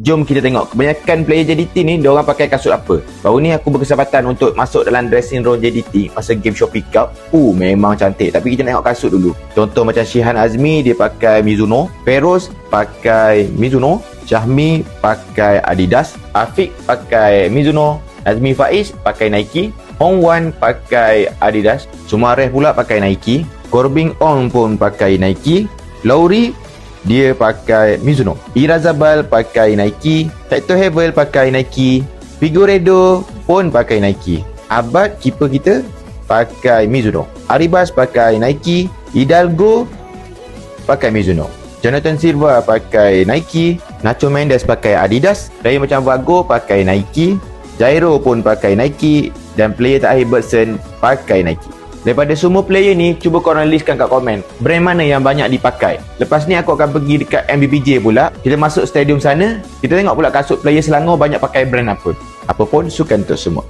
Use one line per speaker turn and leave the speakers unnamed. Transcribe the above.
Jom kita tengok kebanyakan player JDT ni diorang pakai kasut apa. Baru ni aku berkesempatan untuk masuk dalam dressing room JDT masa game Shopee Cup. Memang cantik. Tapi kita tengok kasut dulu. Contoh macam Shihan Azmi dia pakai Mizuno, Feroz pakai Mizuno, Syahmi pakai Adidas, Afiq pakai Mizuno, Azmi Faiz pakai Nike, Hong Wan pakai Adidas, Sumareh pula pakai Nike, Corbin Ong pun pakai Nike, Lauri dia pakai Mizuno, Irazabal pakai Nike, Hector Hevel pakai Nike, Figueredo pun pakai Nike, Abad keeper kita pakai Mizuno, Aribas pakai Nike, Hidalgo pakai Mizuno, Jonathan Silva pakai Nike, Nacho Mendes pakai Adidas, player macam Vago pakai Nike, Jairo pun pakai Nike, dan player terakhir Bergson pakai Nike. Daripada semua player ni, cuba korang listkan kat komen brand mana yang banyak dipakai. Lepas ni aku akan pergi dekat MBPJ pula. Kita masuk stadium sana, kita tengok pula kasut player Selangor banyak pakai brand apa. Apa pun, sukan untuk semua.